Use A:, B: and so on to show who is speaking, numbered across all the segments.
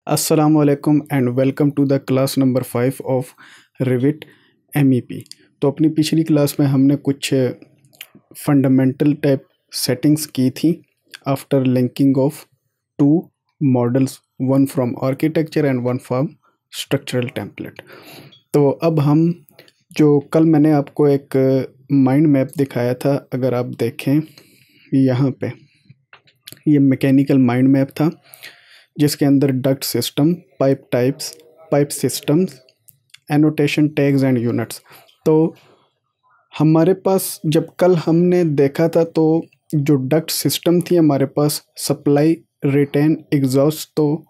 A: Assalamualaikum and welcome to the class number 5 of Revit MEP। तो अपनी पिछली class में हमने कुछ फंडामेंटल टाइप सेटिंग्स की थी after linking of two models, one from architecture and one from structural template. तो अब हम जो कल मैंने आपको एक माइंड मैप दिखाया था, अगर आप देखें यहाँ पे ये मैकेनिकल माइंड मैप था जिसके अंदर duct system, pipe types, pipe systems, annotation tags and units. तो हमारे पास जब कल हमने देखा था तो जो डक्ट सिस्टम थी हमारे पास सप्लाई, रिटेन, एग्जॉस्ट तो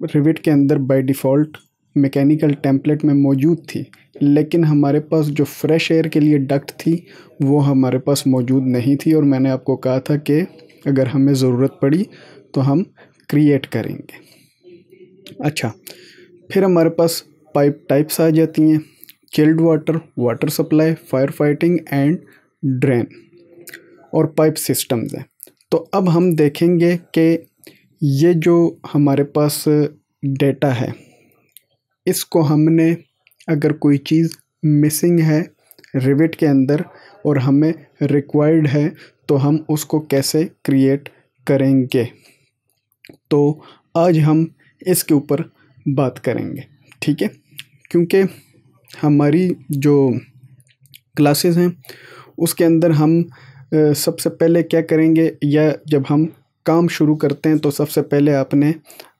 A: रिविट के अंदर बाय डिफ़ॉल्ट मैकेनिकल टेम्पलेट में मौजूद थी, लेकिन हमारे पास जो फ्रेश एयर के लिए डक्ट थी वो हमारे पास मौजूद नहीं थी। और मैंने आपको कहा था कि अगर हमें ज़रूरत पड़ी तो हम क्रिएट करेंगे। अच्छा, फिर हमारे पास पाइप टाइप्स आ जाती हैं, chilled water, water supply, fire fighting and drain, और पाइप सिस्टम्स हैं। तो अब हम देखेंगे कि ये जो हमारे पास डेटा है इसको हमने, अगर कोई चीज़ मिसिंग है रिविट के अंदर और हमें रिक्वायर्ड है तो हम उसको कैसे क्रिएट करेंगे। तो आज हम इसके ऊपर बात करेंगे, ठीक है। क्योंकि हमारी जो क्लासेस हैं उसके अंदर हम सबसे पहले क्या करेंगे, या जब हम काम शुरू करते हैं तो सबसे पहले आपने,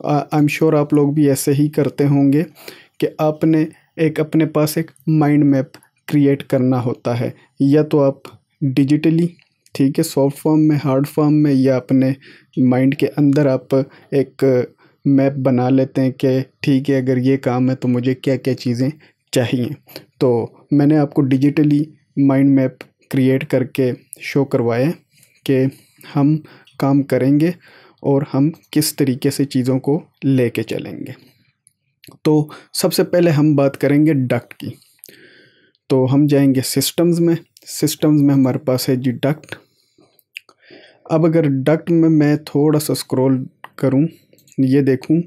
A: आई एम श्योर आप लोग भी ऐसे ही करते होंगे कि आपने एक अपने पास एक माइंड मैप क्रिएट करना होता है, या तो आप डिजिटली, ठीक है, सॉफ्ट फॉर्म में, हार्ड फॉर्म में, या अपने माइंड के अंदर आप एक मैप बना लेते हैं कि ठीक है अगर ये काम है तो मुझे क्या क्या चीज़ें चाहिए। तो मैंने आपको डिजिटली माइंड मैप क्रिएट करके शो करवाया कि हम काम करेंगे और हम किस तरीके से चीज़ों को लेके चलेंगे। तो सबसे पहले हम बात करेंगे डक्ट की। तो हम जाएंगे सिस्टम्स में। सिस्टम्स में हमारे पास है जी डक्ट। अब अगर डक्ट में मैं थोड़ा सा स्क्रॉल करूं, ये देखूं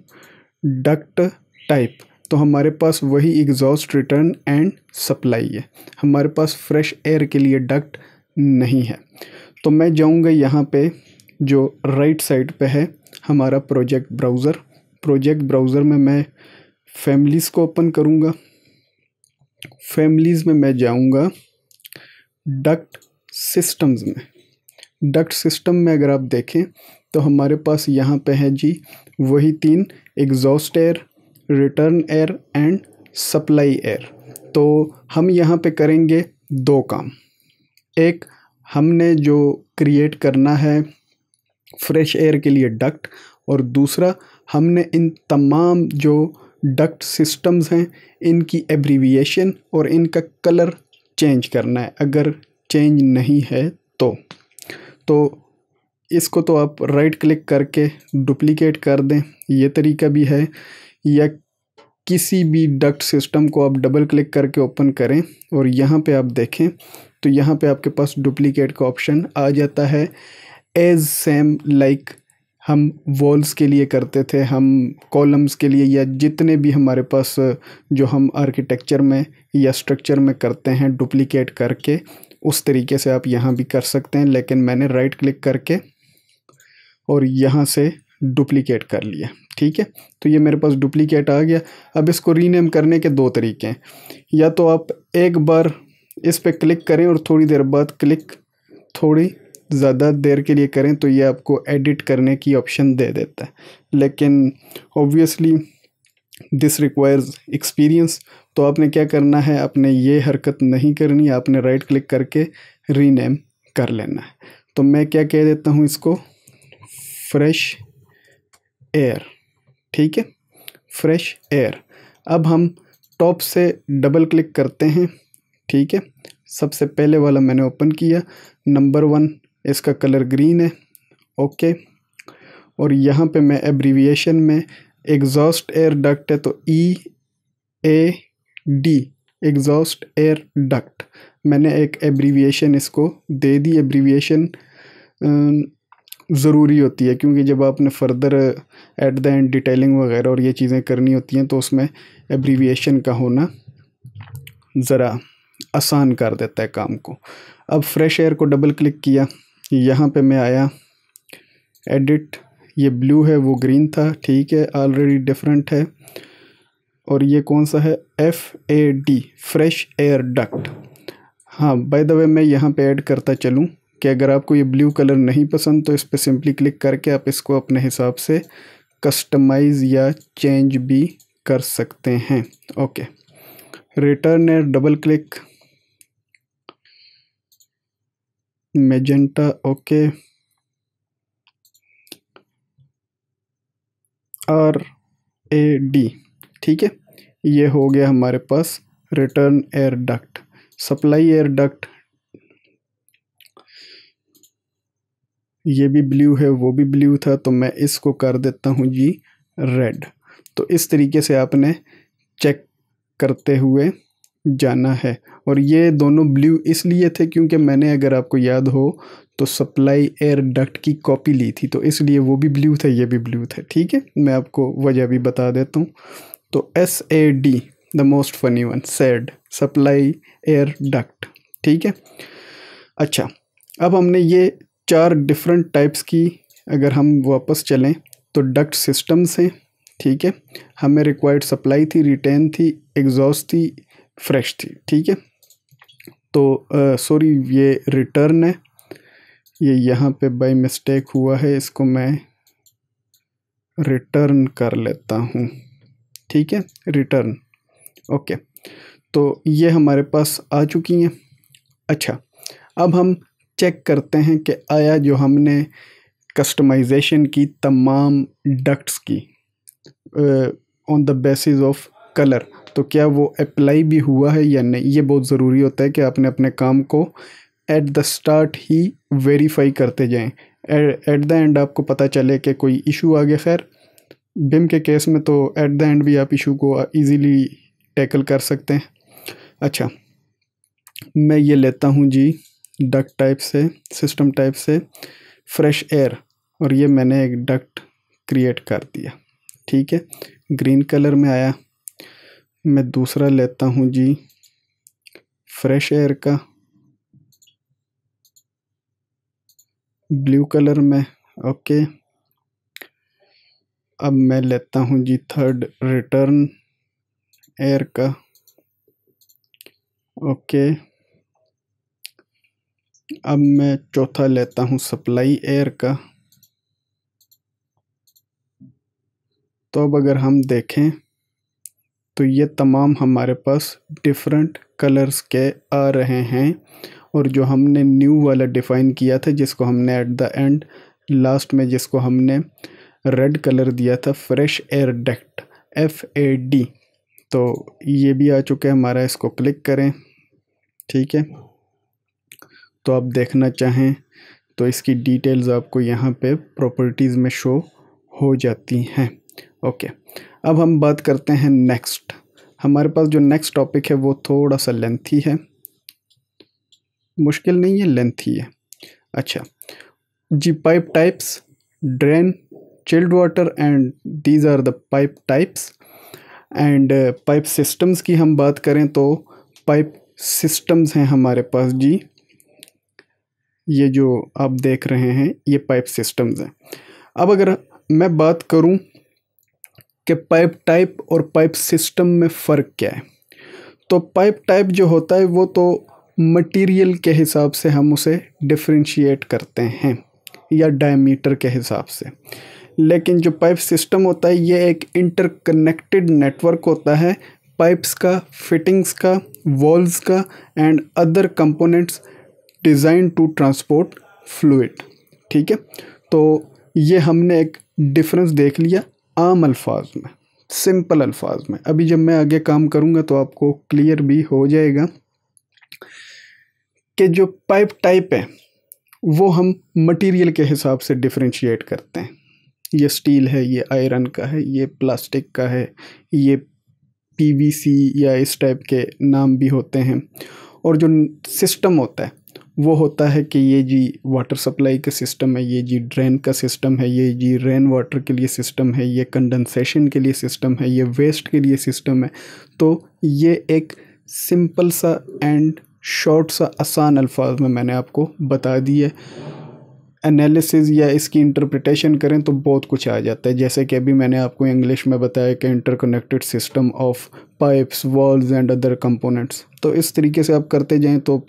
A: डक्ट टाइप, तो हमारे पास वही एग्जॉस्ट, रिटर्न एंड सप्लाई है। हमारे पास फ्रेश एयर के लिए डक्ट नहीं है। तो मैं जाऊंगा यहाँ पे जो राइट साइड पे है हमारा प्रोजेक्ट ब्राउज़र। प्रोजेक्ट ब्राउज़र में मैं फैमिलीज़ को ओपन करूँगा। फैमिलीज़ में मैं जाऊँगा डक्ट सिस्टम्स में। डक्ट सिस्टम में अगर आप देखें तो हमारे पास यहाँ पे है जी वही तीन, exhaust air, return air and supply air. तो हम यहाँ पे करेंगे दो काम। एक, हमने जो क्रिएट करना है फ्रेश एयर के लिए डक्ट, और दूसरा हमने इन तमाम जो डक्ट सिस्टम्स हैं इनकी एब्रीविएशन और इनका कलर चेंज करना है। अगर चेंज नहीं है तो इसको तो आप राइट क्लिक करके डुप्लीकेट कर दें, ये तरीका भी है, या किसी भी डक्ट सिस्टम को आप डबल क्लिक करके ओपन करें और यहाँ पे आप देखें तो यहाँ पे आपके पास डुप्लीकेट का ऑप्शन आ जाता है। एज सेम लाइक हम वॉल्स के लिए करते थे, हम कॉलम्स के लिए, या जितने भी हमारे पास जो हम आर्किटेक्चर में या स्ट्रक्चर में करते हैं डुप्लीकेट करके, उस तरीके से आप यहाँ भी कर सकते हैं। लेकिन मैंने राइट क्लिक करके और यहाँ से डुप्लीकेट कर लिया, ठीक है। तो ये मेरे पास डुप्लीकेट आ गया। अब इसको रीनेम करने के दो तरीके हैं, या तो आप एक बार इस पर क्लिक करें और थोड़ी देर बाद क्लिक थोड़ी ज़्यादा देर के लिए करें तो ये आपको एडिट करने की ऑप्शन दे देता है, लेकिन ऑब्वियसली दिस रिक्वायर्स एक्सपीरियंस। तो आपने क्या करना है, आपने ये हरकत नहीं करनी, आपने राइट क्लिक करके रीनेम कर लेना है। तो मैं क्या कह देता हूँ इसको, फ्रेश एयर, ठीक है, फ्रेश एयर। अब हम टॉप से डबल क्लिक करते हैं, ठीक है। सबसे पहले वाला मैंने ओपन किया, नंबर 1, इसका कलर ग्रीन है, ओके। और यहाँ पे मैं एब्रीविएशन में एग्जॉस्ट एयर डक्ट है तो EAD, एग्जॉस्ट एयर डक्ट, मैंने एक एब्रीविएशन इसको दे दी। एब्रीविएशन ज़रूरी होती है, क्योंकि जब आपने further at the end detailing वगैरह और ये चीज़ें करनी होती हैं तो उसमें एब्रीविएशन का होना ज़रा आसान कर देता है काम को। अब फ्रेश एयर को डबल क्लिक किया, यहाँ पे मैं आया एडिट, ये ब्लू है वो ग्रीन था, ठीक है, ऑलरेडी डिफरेंट है। और ये कौन सा है, FAD फ्रेश एयर डक्ट। हाँ बाय द वे मैं यहाँ पे ऐड करता चलूँ कि अगर आपको ये ब्लू कलर नहीं पसंद तो इस पर सिंपली क्लिक करके आप इसको अपने हिसाब से कस्टमाइज़ या चेंज भी कर सकते हैं। Okay, return air double click, magenta, okay, RAD, ठीक है, ये हो गया हमारे पास return air duct. Supply air duct, ये भी ब्लू है वो भी ब्लू था, तो मैं इसको कर देता हूँ जी रेड। तो इस तरीके से आपने चेक करते हुए जाना है। और ये दोनों ब्लू इसलिए थे क्योंकि मैंने, अगर आपको याद हो, तो सप्लाई एयर डक्ट की कॉपी ली थी, तो इसलिए वो भी ब्लू था ये भी ब्लू था, ठीक है। मैं आपको वजह भी बता देता हूँ। तो SAD the most funny one, sad, supply air duct, ठीक है। अच्छा, अब हमने ये 4 डिफरेंट टाइप्स की, अगर हम वापस चलें तो डक्ट सिस्टम्स हैं, ठीक है। हमें रिक्वायर्ड सप्लाई थी, रिटेन थी, एग्जॉस्ट थी, फ्रेश थी, ठीक है। तो सॉरी ये रिटर्न है, ये यहाँ पे बाय मिस्टेक हुआ है, इसको मैं रिटर्न कर लेता हूँ, ठीक है, रिटर्न, ओके। तो ये हमारे पास आ चुकी हैं। अच्छा, अब हम चेक करते हैं कि आया जो हमने कस्टमाइजेशन की तमाम डक्ट्स की on the basis of colour, तो क्या वो अप्लाई भी हुआ है या नहीं। ये बहुत ज़रूरी होता है कि आपने अपने काम को at the start he verify करते जाएं, एट द एंड आपको पता चले कि कोई इशू आ गया। खैर बिम के केस में तो एट द एंड भी आप इशू को इजीली टैकल कर सकते हैं। अच्छा, मैं ये लेता हूँ जी डक्ट टाइप से, सिस्टम टाइप से फ्रेश एयर, और ये मैंने एक डक्ट क्रिएट कर दिया, ठीक है, ग्रीन कलर में आया। मैं दूसरा लेता हूँ जी फ्रेश एयर का, ब्लू कलर में, ओके। अब मैं लेता हूँ जी थर्ड रिटर्न एयर का, ओके। अब मैं चौथा लेता हूँ सप्लाई एयर का। तो अब अगर हम देखें तो ये तमाम हमारे पास डिफरेंट कलर्स के आ रहे हैं, और जो हमने न्यू वाला डिफ़ाइन किया था, जिसको हमने एट द एंड लास्ट में जिसको हमने रेड कलर दिया था, फ्रेश एयर डक्ट FAD, तो ये भी आ चुका है हमारा। इसको क्लिक करें, ठीक है। तो आप देखना चाहें तो इसकी डिटेल्स आपको यहाँ पे प्रॉपर्टीज़ में शो हो जाती हैं, ओके। अब हम बात करते हैं नेक्स्ट। हमारे पास जो नेक्स्ट टॉपिक है वो थोड़ा सा लेंथी है, मुश्किल नहीं है, लेंथी है। अच्छा जी, pipe types, drain, chilled water, and these are the pipe types. And pipe systems की हम बात करें तो पाइप सिस्टम्स हैं हमारे पास जी, ये जो आप देख रहे हैं ये पाइप सिस्टम्स हैं। अब अगर मैं बात करूं कि पाइप टाइप और पाइप सिस्टम में फ़र्क क्या है, तो पाइप टाइप जो होता है वो तो मटेरियल के हिसाब से हम उसे डिफरेंशिएट करते हैं, या डायमीटर के हिसाब से। लेकिन जो पाइप सिस्टम होता है ये एक इंटरकनेक्टेड नेटवर्क होता है पाइप्स का, फिटिंग्स का, वॉल्व्स का, and other components design to transport fluid, ठीक है। तो ये हमने एक डिफरेंस देख लिया आम अल्फाज में, सिंपल अल्फाज में। अभी जब मैं आगे काम करूँगा तो आपको क्लियर भी हो जाएगा कि जो पाइप टाइप है वो हम मटेरियल के हिसाब से डिफरेंशिएट करते हैं। ये स्टील है, ये आयरन का है, ये प्लास्टिक का है, ये PVC या इस टाइप के नाम भी होते हैं। और जो सिस्टम होता है वो होता है कि ये जी वाटर सप्लाई का सिस्टम है, ये जी ड्रेन का सिस्टम है, ये जी रेन वाटर के लिए सिस्टम है, ये कंडेंसेशन के लिए सिस्टम है, ये वेस्ट के लिए सिस्टम है। तो ये एक सिंपल सा एंड शॉर्ट सा आसान अल्फाज में मैंने आपको बता दिया। एनालिसिस या इसकी इंटरप्रिटेशन करें तो बहुत कुछ आ जाता है, जैसे कि अभी मैंने आपको इंग्लिश में बताया कि interconnected system of pipes, valves and other components. तो इस तरीके से आप करते जाएं तो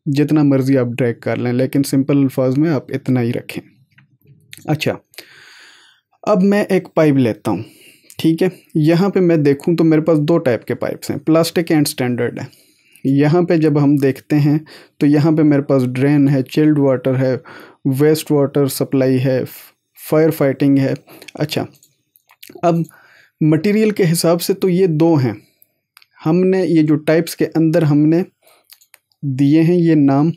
A: जितना मर्ज़ी आप ड्रैग कर लें, लेकिन सिंपल अल्फाज में आप इतना ही रखें। अच्छा, अब मैं एक पाइप लेता हूँ, ठीक है। यहाँ पे मैं देखूँ तो मेरे पास दो टाइप के पाइप्स हैं, प्लास्टिक एंड स्टैंडर्ड है। यहाँ पे जब हम देखते हैं तो यहाँ पे मेरे पास ड्रेन है, चिल्ड वाटर है, वेस्ट वाटर सप्लाई है, फायर फाइटिंग है। अच्छा, अब मटेरियल के हिसाब से तो ये दो हैं। हमने ये जो टाइप्स के अंदर हमने दिए हैं ये नाम,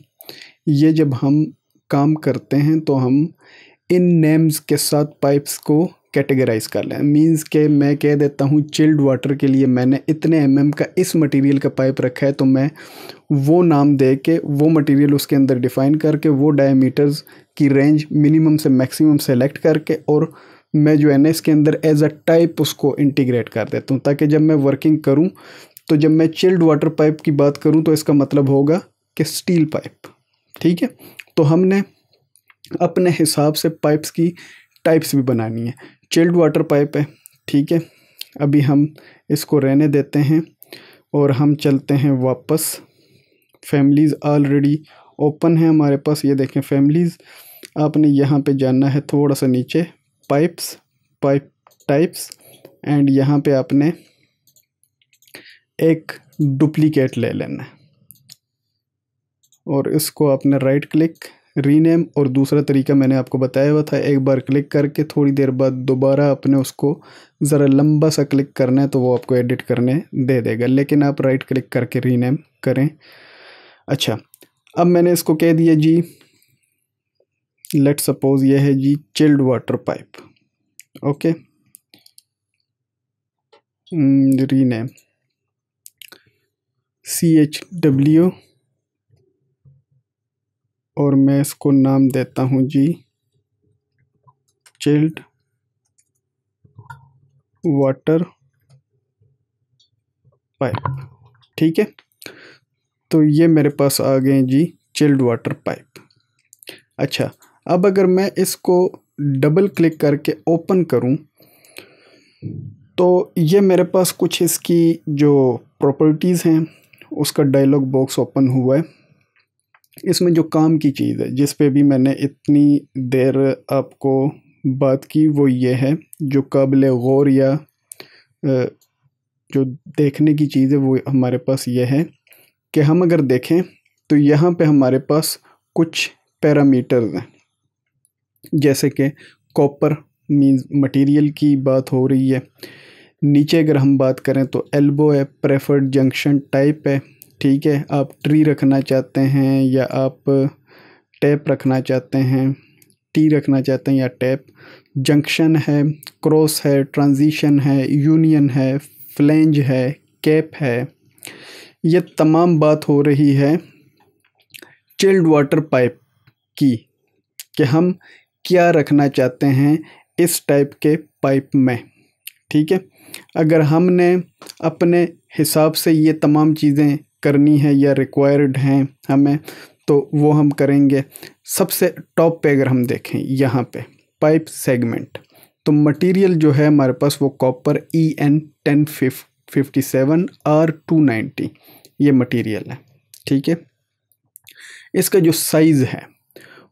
A: ये जब हम काम करते हैं तो हम इन नेम्स के साथ पाइप्स को कैटेगराइज कर लें। मींस के मैं कह देता हूँ चिल्ड वाटर के लिए मैंने इतने mm का इस मटेरियल का पाइप रखा है, तो मैं वो नाम दे के वो मटेरियल उसके अंदर डिफ़ाइन करके वो डायमीटर्स की रेंज मिनिमम से मैक्सिमम सेलेक्ट करके और मैं जो है ना इसके अंदर एज अ टाइप उसको इंटीग्रेट कर देता हूँ, ताकि जब मैं वर्किंग करूँ तो जब मैं चिल्ड वाटर पाइप की बात करूँ तो इसका मतलब होगा कि स्टील पाइप, ठीक है। तो हमने अपने हिसाब से पाइप्स की टाइप्स भी बनानी है। चिल्ड वाटर पाइप है, ठीक है। अभी हम इसको रहने देते हैं और हम चलते हैं वापस। फैमिलीज़ ऑलरेडी ओपन है हमारे पास, ये देखें फैमिलीज़। आपने यहाँ पे जाना है थोड़ा सा नीचे, पाइप्स, पाइप टाइप्स, एंड यहाँ पे आपने एक डुप्लीकेट ले लेना है और इसको आपने राइट क्लिक, रीनेम, और दूसरा तरीका मैंने आपको बताया हुआ था, एक बार क्लिक करके थोड़ी देर बाद दोबारा आपने उसको ज़रा लंबा सा क्लिक करना है तो वो आपको एडिट करने दे देगा, लेकिन आप राइट क्लिक करके रीनेम करें। अच्छा, अब मैंने इसको कह दिया जी, लेट सपोज ये है जी chilled water pipe, okay. Rename CHW और मैं इसको नाम देता हूँ जी चिल्ड वाटर पाइप, ठीक है। तो ये मेरे पास आ गए जी चिल्ड वाटर पाइप। अच्छा, अब अगर मैं इसको डबल क्लिक करके ओपन करूं तो ये मेरे पास कुछ इसकी जो प्रॉपर्टीज़ हैं उसका डायलॉग बॉक्स ओपन हुआ है। इसमें जो काम की चीज़ है जिस पे भी मैंने इतनी देर आपको बात की वो ये है, जो काबिल गौर या जो देखने की चीज़ है वो हमारे पास ये है कि हम अगर देखें तो यहाँ पे हमारे पास कुछ पैरामीटर्स हैं, जैसे कि कॉपर मींस मटेरियल की बात हो रही है। नीचे अगर हम बात करें तो एल्बो है, प्रेफर्ड जंक्शन टाइप है, ठीक है। आप ट्री रखना चाहते हैं या आप टैप रखना चाहते हैं, टी रखना चाहते हैं या टैप। जंक्शन है, क्रॉस है, ट्रांजिशन है, यूनियन है, फ्लेंज है, कैप है। ये तमाम बात हो रही है चिल्ड वाटर पाइप की कि हम क्या रखना चाहते हैं इस टाइप के पाइप में, ठीक है। अगर हमने अपने हिसाब से ये तमाम चीज़ें करनी है या रिक्वायर्ड हैं हमें, तो वो हम करेंगे। सबसे टॉप पे अगर हम देखें यहाँ पे पाइप सेगमेंट, तो मटेरियल जो है हमारे पास वो कॉपर EN 1057 R290 ये मटेरियल है, ठीक है। इसका जो साइज़ है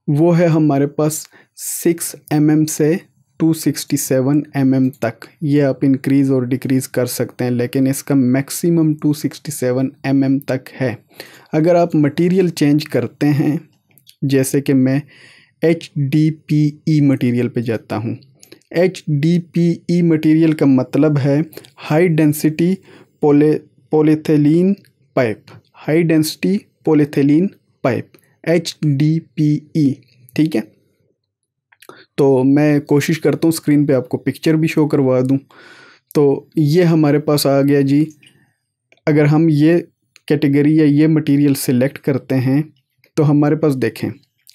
A: वो है हमारे पास 6 mm से 267 mm तक। ये आप इंक्रीज़ और डिक्रीज़ कर सकते हैं, लेकिन इसका मैक्सिमम 267 mm तक है। अगर आप मटेरियल चेंज करते हैं, जैसे कि मैं HDPE मटेरियल पे जाता हूँ। HDPE मटेरियल का मतलब है high density polyethylene pipe, high density polyethylene pipe, HDPE, ठीक है। तो मैं कोशिश करता हूँ स्क्रीन पे आपको पिक्चर भी शो करवा दूँ। तो ये हमारे पास आ गया जी। अगर हम ये कैटेगरी या ये मटेरियल सिलेक्ट करते हैं तो हमारे पास देखें,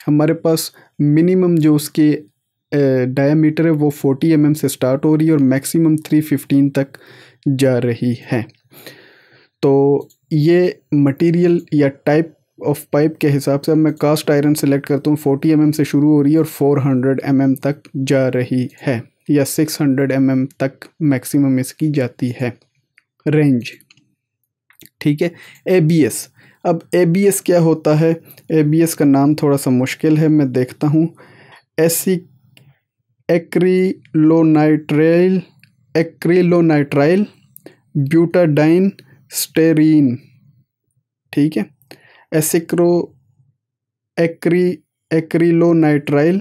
A: हमारे पास मिनिमम जो उसके डायामीटर है वो 40 mm से स्टार्ट हो रही है और मैक्सिमम 315 तक जा रही है। तो ये मटेरियल या टाइप ऑफ पाइप के हिसाब से अब मैं कास्ट आयरन सेलेक्ट करता हूँ। 40 mm से शुरू हो रही है और 400 mm तक जा रही है, या 600 mm तक मैक्सिमम इसकी जाती है रेंज। ठीक है। ABS, अब ABS क्या होता है? ABS का नाम थोड़ा सा मुश्किल है, मैं देखता हूँ। Acrylonitrile butadiene styrene. ठीक है। Acrylonitrile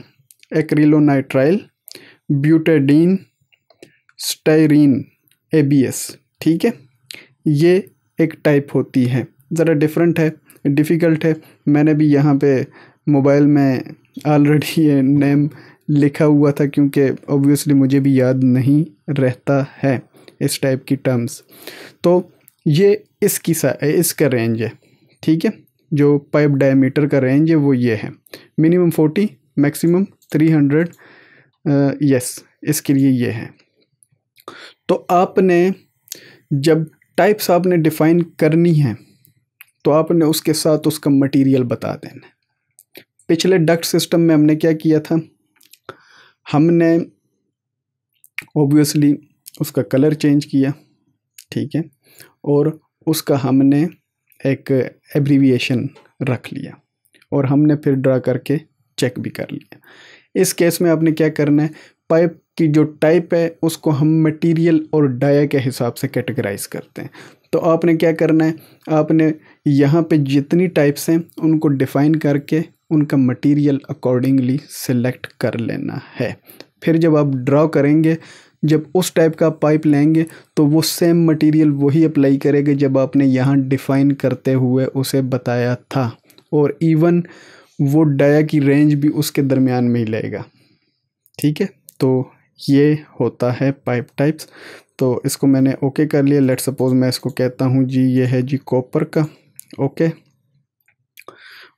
A: butadiene styrene, ABS। ठीक है। ये एक टाइप होती है, ज़रा डिफरेंट है, डिफ़िकल्ट है। मैंने भी यहाँ पे मोबाइल में ऑलरेडी ये नेम लिखा हुआ था, क्योंकि ऑब्वियसली मुझे भी याद नहीं रहता है इस टाइप की टर्म्स। तो ये इसका रेंज है। ठीक है। जो पाइप डायमीटर का रेंज है वो ये है, मिनिमम 40, मैक्सिमम 300। यस, इसके लिए ये है। तो आपने जब टाइप्स आपने डिफ़ाइन करनी है तो आपने उसके साथ उसका मटेरियल बता देना है। पिछले डक्ट सिस्टम में हमने क्या किया था? हमने ऑब्वियसली उसका कलर चेंज किया, ठीक है, और उसका हमने एक एब्रीविएशन रख लिया और हमने फिर ड्रा करके चेक भी कर लिया। इस केस में आपने क्या करना है? पाइप की जो टाइप है उसको हम मटेरियल और डाया के हिसाब से कैटेगराइज करते हैं। तो आपने क्या करना है? आपने यहाँ पे जितनी टाइप्स हैं उनको डिफ़ाइन करके उनका मटेरियल अकॉर्डिंगली सिलेक्ट कर लेना है। फिर जब आप ड्रॉ करेंगे, जब उस टाइप का पाइप लेंगे तो वो सेम मटेरियल वही अप्लाई करेगा जब आपने यहाँ डिफ़ाइन करते हुए उसे बताया था, और इवन वो डाया की रेंज भी उसके दरमियान में ही लेगा। ठीक है। तो ये होता है पाइप टाइप्स। तो इसको मैंने ओके कर लिया। लेट सपोज मैं इसको कहता हूँ जी ये है जी कॉपर का, ओके,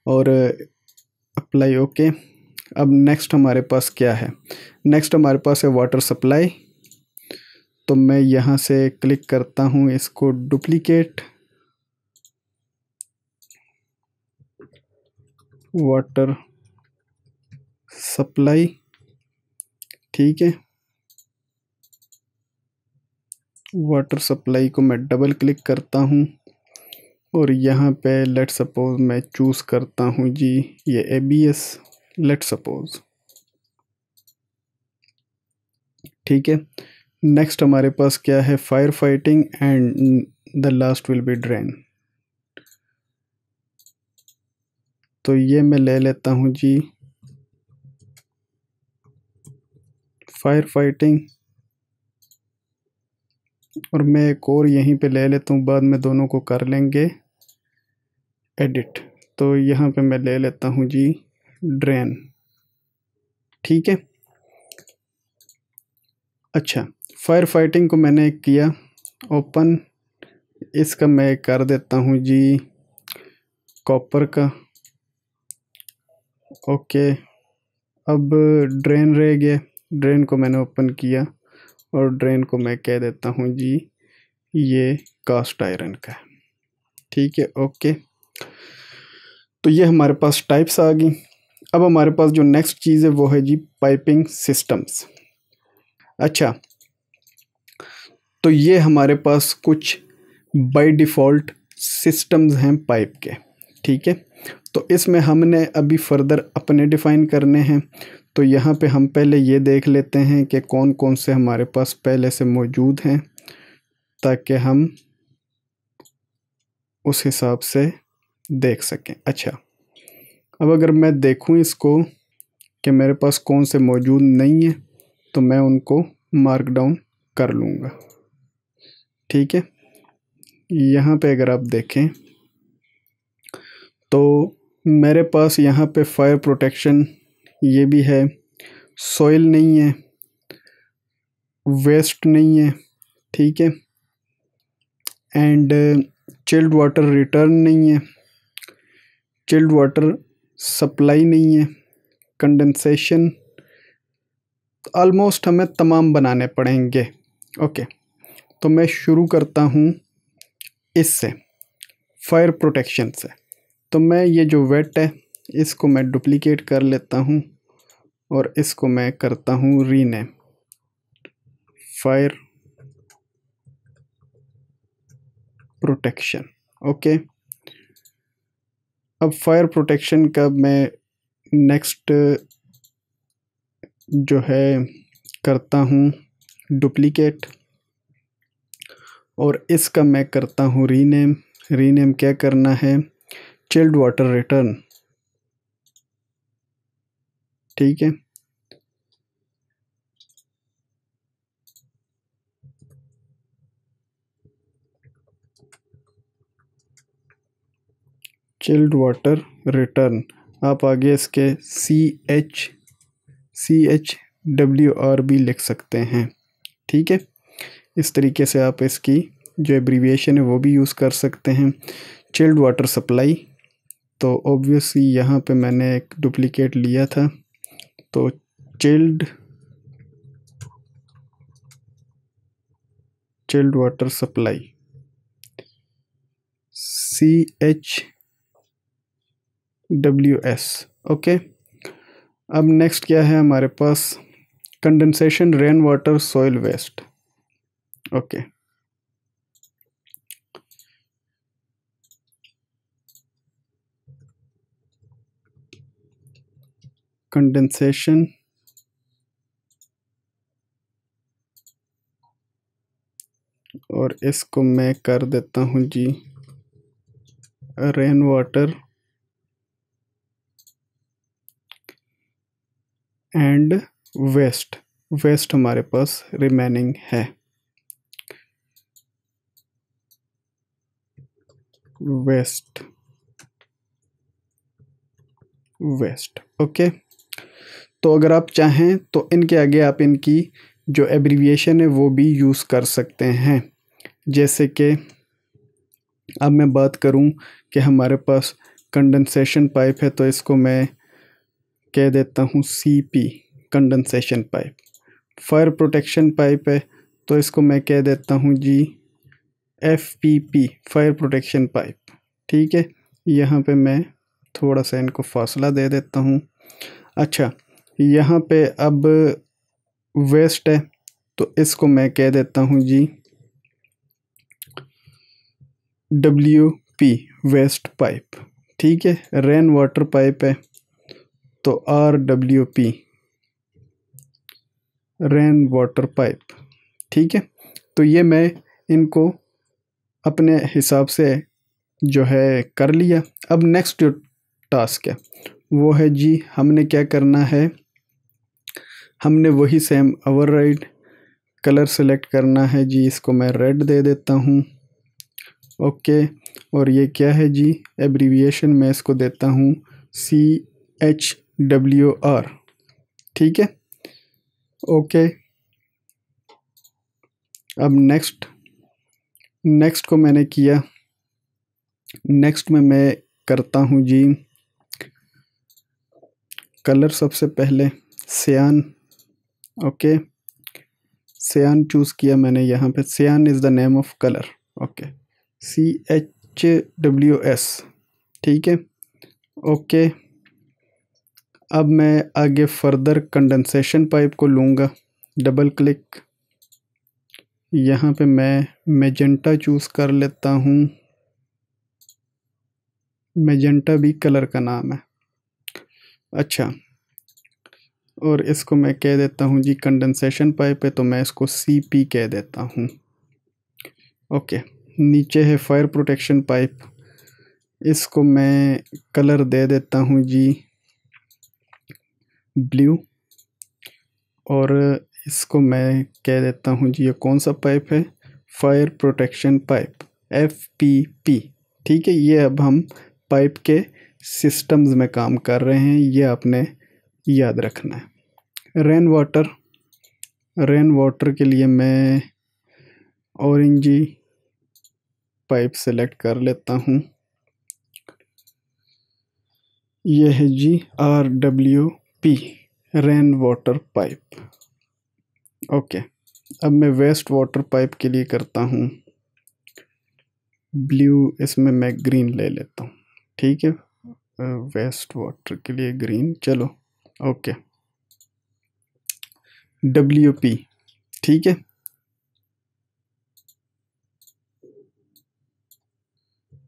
A: और अप्लाई ओके। अब नेक्स्ट हमारे पास क्या है? नेक्स्ट हमारे पास है वाटर सप्लाई। तो मैं यहाँ से क्लिक करता हूँ, इसको डुप्लीकेट, वाटर सप्लाई। ठीक है। वाटर सप्लाई को मैं डबल क्लिक करता हूँ और यहाँ पे लेट सपोज मैं चूज़ करता हूँ जी ये ABS, लेट सपोज। ठीक है। नेक्स्ट हमारे पास क्या है? Fire fighting and the last will be drain. तो ये मैं ले लेता हूँ जी फायर फाइटिंग, और मैं एक और यहीं पे ले लेता हूँ, बाद में दोनों को कर लेंगे एडिट। तो यहाँ पे मैं ले लेता हूँ जी ड्रेन। ठीक है। अच्छा, फायर फाइटिंग को मैंने किया ओपन, इसका मैं कर देता हूँ जी कॉपर का, ओके। अब ड्रेन रह गया, ड्रेन को मैंने ओपन किया और ड्रेन को मैं कह देता हूँ जी ये कास्ट आयरन का। ठीक है, ओके। तो ये हमारे पास टाइप्स आ गई। अब हमारे पास जो नेक्स्ट चीज़ है वो है जी पाइपिंग सिस्टम्स। अच्छा, तो ये हमारे पास कुछ बाय डिफ़ॉल्ट सिस्टम्स हैं पाइप के। ठीक है। तो इसमें हमने अभी फर्दर अपने डिफ़ाइन करने हैं। तो यहाँ पे हम पहले ये देख लेते हैं कि कौन कौन से हमारे पास पहले से मौजूद हैं, ताकि हम उस हिसाब से देख सकें। अच्छा, अब अगर मैं देखूँ इसको कि मेरे पास कौन से मौजूद नहीं है, तो मैं उनको मार्क डाउन कर लूँगा। ठीक है। यहाँ पे अगर आप देखें तो मेरे पास यहाँ पे फायर प्रोटेक्शन ये भी है, सॉइल नहीं है, वेस्ट नहीं है, ठीक है, एंड चिल्ड वाटर रिटर्न नहीं है, चिल्ड वाटर सप्लाई नहीं है, कंडेंसेशन, ऑलमोस्ट हमें तमाम बनाने पड़ेंगे। ओके, तो मैं शुरू करता हूँ इससे, फायर प्रोटेक्शन से। तो मैं ये जो वेट है इसको मैं डुप्लीकेट कर लेता हूँ और इसको मैं करता हूँ रीनेम, फायर प्रोटेक्शन। ओके, अब फायर प्रोटेक्शन का मैं नेक्स्ट जो है करता हूँ डुप्लीकेट और इसका मैं करता हूँ रीनेम। रीनेम क्या करना है, चिल्ड वाटर रिटर्न। ठीक है, चिल्ड वाटर रिटर्न। आप आगे इसके CHWR भी लिख सकते हैं। ठीक है, इस तरीके से आप इसकी जो एब्रीविएशन है वो भी यूज़ कर सकते हैं। चिल्ड वाटर सप्लाई, तो ऑब्वियसली यहाँ पे मैंने एक डुप्लीकेट लिया था, तो chilled water supply CHWS। Okay, अब नेक्स्ट क्या है हमारे पास, condensation rain water soil waste. Okay, condensation और इसको मैं कर देता हूँ जी rain water and waste. Waste हमारे पास रिमेनिंग है, वेस्ट। ओके, तो अगर आप चाहें तो इनके आगे आप इनकी जो एब्रीविएशन है वो भी यूज़ कर सकते हैं। जैसे कि अब मैं बात करूं कि हमारे पास कंडेंसेशन पाइप है, तो इसको मैं कह देता हूं CP, condensation pipe. Fire protection pipe है तो इसको मैं कह देता हूं जी FPP, फायर प्रोटेक्शन पाइप। ठीक है, यहाँ पे मैं थोड़ा सा इनको फासला दे देता हूँ। अच्छा, यहाँ पे अब वेस्ट है तो इसको मैं कह देता हूँ जी WP, वेस्ट पाइप। ठीक है, रेन वाटर पाइप है तो RWP, रेन वाटर पाइप। ठीक है, तो ये मैं इनको अपने हिसाब से जो है कर लिया। अब नेक्स्ट जो टास्क है वो है जी, हमने क्या करना है, हमने वही सेम ओवरराइड कलर सेलेक्ट करना है जी। इसको मैं रेड दे देता हूँ। ओके, और ये क्या है जी, एब्रीविएशन मैं इसको देता हूँ CHWR। ठीक है, ओके। अब नेक्स्ट को मैंने किया, नेक्स्ट में मैं करता हूँ जी कलर। सबसे पहले सियान। ओके, सियान चूज़ किया मैंने, यहाँ पे सियान is the name of colour. Okay, CHWS। ठीक है, ओके। अब मैं आगे फर्दर कंडेंसेशन पाइप को लूँगा, डबल क्लिक, यहाँ पे मैं मैजेंटा चूज़ कर लेता हूँ। मैजेंटा भी कलर का नाम है। अच्छा, और इसको मैं कह देता हूँ जी कंडेंसेशन पाइप है तो मैं इसको CP कह देता हूँ। ओके, नीचे है फायर प्रोटेक्शन पाइप, इसको मैं कलर दे देता हूँ जी ब्लू, और इसको मैं कह देता हूँ जी ये कौन सा पाइप है, फायर प्रोटेक्शन पाइप, FPP। ठीक है, ये अब हम पाइप के सिस्टम्स में काम कर रहे हैं, ये आपने याद रखना है। रेन वाटर के लिए मैं ऑरेंजी पाइप सेलेक्ट कर लेता हूँ। ये है जी RWP, rain water pipe. Okay, अब मैं वेस्ट वाटर पाइप के लिए करता हूँ ब्लू, इसमें मैं ग्रीन ले लेता हूँ। ठीक है, वेस्ट वाटर के लिए ग्रीन, चलो ओके। WP, ठीक है,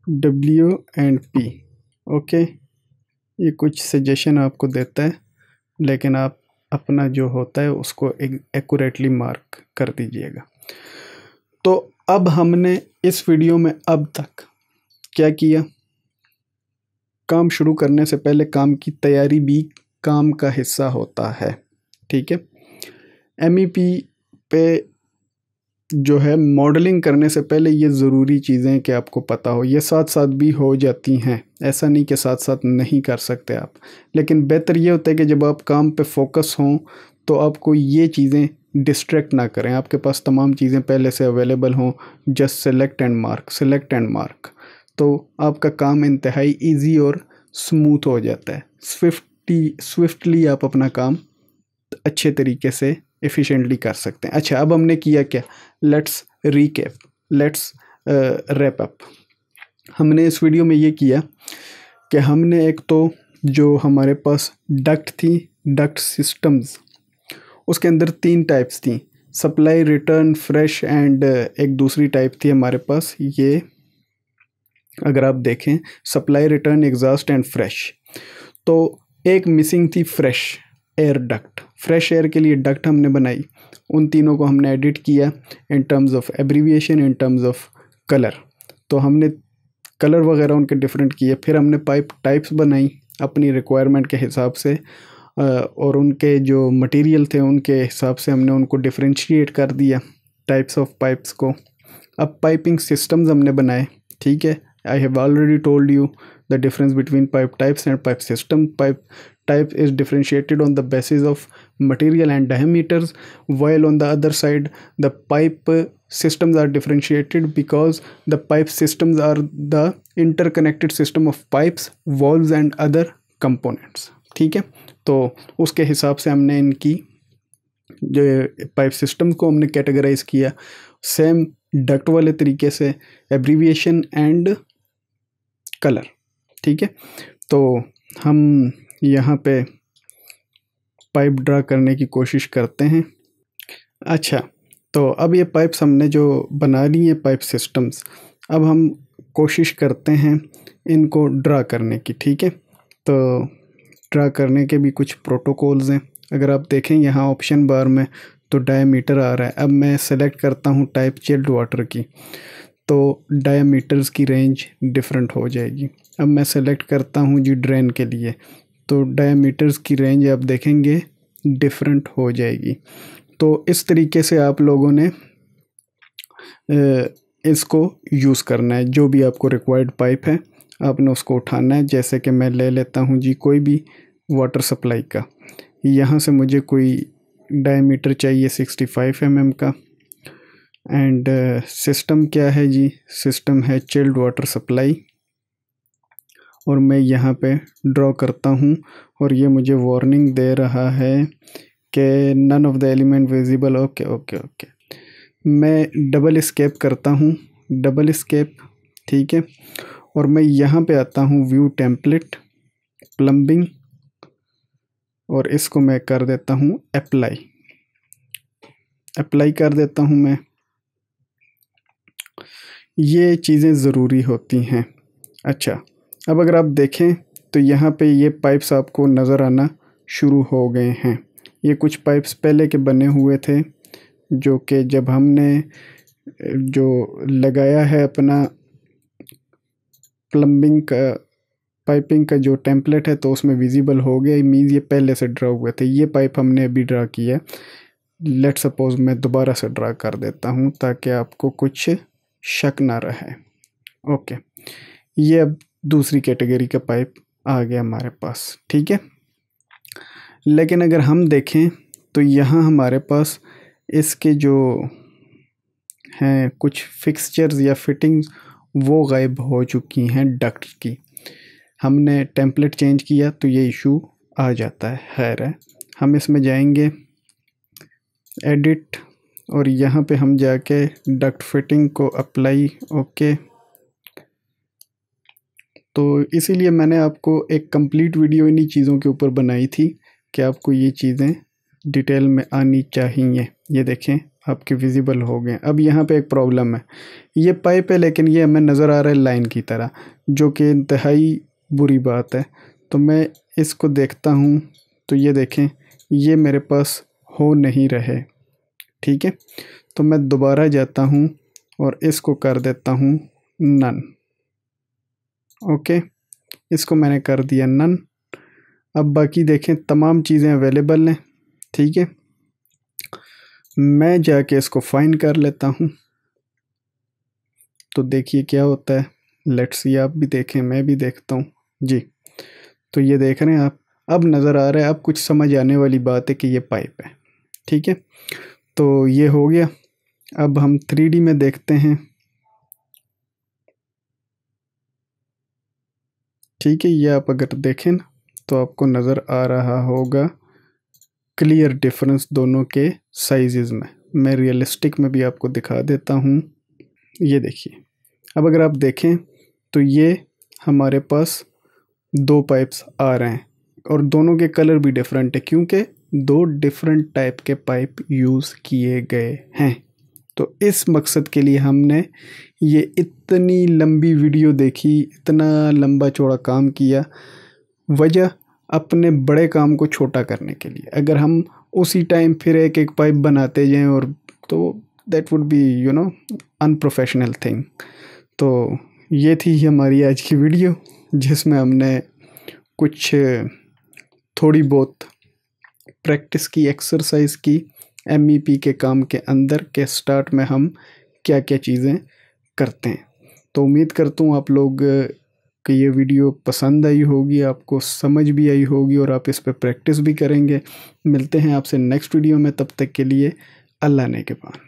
A: W&P। ओके, ये कुछ सजेशन आपको देता है, लेकिन आप अपना जो होता है उसको एक्यूरेटली मार्क कर दीजिएगा। तो अब हमने इस वीडियो में अब तक क्या किया, काम शुरू करने से पहले काम की तैयारी भी काम का हिस्सा होता है। ठीक है, MEP पे जो है मॉडलिंग करने से पहले ये ज़रूरी चीज़ें कि आपको पता हो, ये साथ साथ भी हो जाती हैं, ऐसा नहीं कि साथ साथ नहीं कर सकते आप, लेकिन बेहतर ये होता है कि जब आप काम पे फोकस हों तो आपको ये चीज़ें डिस्ट्रैक्ट ना करें, आपके पास तमाम चीज़ें पहले से अवेलेबल हों। Just select and mark, select and mark, तो आपका काम इंतहाई ईजी और स्मूथ हो जाता है। स्विफ्टली आप अपना काम अच्छे तरीके से एफिशिएंटली कर सकते हैं। अच्छा, अब हमने किया क्या, let's recap, let's wrap up. हमने इस वीडियो में ये किया कि हमने एक तो जो हमारे पास डक्ट थी, डक्ट सिस्टम्स, उसके अंदर 3 टाइप्स थी, सप्लाई, रिटर्न, फ्रेश एंड एक दूसरी टाइप थी हमारे पास, ये अगर आप देखें supply, return, exhaust and fresh. तो एक मिसिंग थी fresh air duct. Fresh air के लिए डक्ट हमने बनाई, उन तीनों को हमने एडिट किया in terms of abbreviation, in terms of colour. तो हमने कलर वगैरह उनके डिफरेंट किए। फिर हमने पाइप टाइप्स बनाई अपनी रिक्वायरमेंट के हिसाब से, और उनके जो मटेरियल थे उनके हिसाब से हमने उनको डिफरेंशिएट कर दिया टाइप्स ऑफ पाइप्स को। अब पाइपिंग सिस्टम्स हमने बनाए। ठीक है, I have already told you the difference between pipe types and pipe system. Pipe type is differentiated on the basis of material and diameters, while on the other side the pipe systems are differentiated because the pipe systems are the interconnected system of pipes, valves and other components. ठीक है, तो उसके हिसाब से हमने इनकी जो pipe system को हमने कैटेगराइज किया, सेम डक्ट वाले तरीके से, एब्रीविएशन एंड कलर। ठीक है, तो हम यहाँ पे पाइप ड्रा करने की कोशिश करते हैं। अच्छा, तो अब ये पाइप्स हमने जो बना ली हैं पाइप सिस्टम्स, अब हम कोशिश करते हैं इनको ड्रा करने की। ठीक है, तो ड्रा करने के भी कुछ प्रोटोकॉल्स हैं। अगर आप देखें यहाँ ऑप्शन बार में तो डायमीटर आ रहा है। अब मैं सेलेक्ट करता हूँ टाइप चिल्ड वाटर की, तो डायमीटर्स की रेंज डिफरेंट हो जाएगी। अब मैं सेलेक्ट करता हूँ जी ड्रेन के लिए, तो डायमीटर्स की रेंज आप देखेंगे डिफरेंट हो जाएगी। तो इस तरीके से आप लोगों ने इसको यूज़ करना है। जो भी आपको रिक्वायर्ड पाइप है आपने उसको उठाना है। जैसे कि मैं ले लेता हूँ जी कोई भी वाटर सप्लाई का, यहाँ से मुझे कोई डायमीटर चाहिए 65 mm का, एंड सिस्टम क्या है जी, सिस्टम है चिल्ड वाटर सप्लाई, और मैं यहाँ पे ड्रॉ करता हूँ और ये मुझे वार्निंग दे रहा है कि none of the element visible. Okay okay okay, मैं डबल एस्केप करता हूँ, डबल एस्केप। ठीक है, और मैं यहाँ पे आता हूँ व्यू टेम्पलेट, प्लम्बिंग, और इसको मैं कर देता हूँ अप्लाई, अप्लाई कर देता हूँ मैं। ये चीज़ें ज़रूरी होती हैं। अच्छा, अब अगर आप देखें तो यहाँ पे ये पाइप्स आपको नज़र आना शुरू हो गए हैं। ये कुछ पाइप्स पहले के बने हुए थे जो कि जब हमने जो लगाया है अपना प्लम्बिंग का पाइपिंग का जो टेम्पलेट है तो उसमें विजिबल हो गया, मीन्स ये पहले से ड्रा हुए थे। ये पाइप हमने अभी ड्रा किया। लेट सपोज मैं दोबारा से ड्रा कर देता हूँ ताकि आपको कुछ शक ना रहे। ओके, ये अब दूसरी कैटेगरी का पाइप आ गया हमारे पास। ठीक है, लेकिन अगर हम देखें तो यहाँ हमारे पास इसके जो हैं कुछ फिक्सचर्स या फिटिंग्स वो गायब हो चुकी हैं डक्ट की। हमने टेम्पलेट चेंज किया तो ये इशू आ जाता है। खैर है, हम इसमें जाएंगे एडिट और यहाँ पे हम जाके डक्ट फिटिंग को अप्लाई, ओके। तो इसीलिए मैंने आपको एक कंप्लीट वीडियो इन्हीं चीज़ों के ऊपर बनाई थी कि आपको ये चीज़ें डिटेल में आनी चाहिए। ये देखें आपके विजिबल हो गए। अब यहाँ पे एक प्रॉब्लम है, ये पाइप है लेकिन ये हमें नज़र आ रहा है लाइन की तरह, जो कि इंतहाई बुरी बात है। तो मैं इसको देखता हूँ तो ये देखें ये मेरे पास हो नहीं रहे, ठीक है। तो मैं दोबारा जाता हूँ और इसको कर देता हूँ नन, ओके। इसको मैंने कर दिया नन। अब बाकी देखें तमाम चीज़ें अवेलेबल हैं, ठीक है। मैं जाके इसको फाइन कर लेता हूँ तो देखिए क्या होता है। लेट्स सी, आप भी देखें मैं भी देखता हूँ जी। तो ये देख रहे हैं आप, अब नज़र आ रहा है, अब कुछ समझ आने वाली बात है कि ये पाइप है, ठीक है। तो ये हो गया। अब हम 3D में देखते हैं, ठीक है। ये आप अगर देखें ना तो आपको नज़र आ रहा होगा क्लियर डिफरेंस दोनों के साइजेस में। मैं रियलिस्टिक में भी आपको दिखा देता हूँ। ये देखिए, अब अगर आप देखें तो ये हमारे पास 2 पाइप्स आ रहे हैं और दोनों के कलर भी डिफरेंट है क्योंकि 2 डिफरेंट टाइप के पाइप यूज़ किए गए हैं। तो इस मकसद के लिए हमने ये इतनी लंबी वीडियो देखी, इतना लंबा चौड़ा काम किया, वजह अपने बड़े काम को छोटा करने के लिए। अगर हम उसी टाइम फिर एक एक पाइप बनाते जाएं और तो that would be unprofessional thing. तो ये थी हमारी आज की वीडियो जिसमें हमने कुछ थोड़ी बहुत प्रैक्टिस की, एक्सरसाइज की MEP के काम के अंदर के स्टार्ट में हम क्या क्या चीज़ें करते हैं। तो उम्मीद करता हूँ आप लोग कि ये वीडियो पसंद आई होगी, आपको समझ भी आई होगी और आप इस पर प्रैक्टिस भी करेंगे। मिलते हैं आपसे नेक्स्ट वीडियो में, तब तक के लिए अल्लाह ने के पास।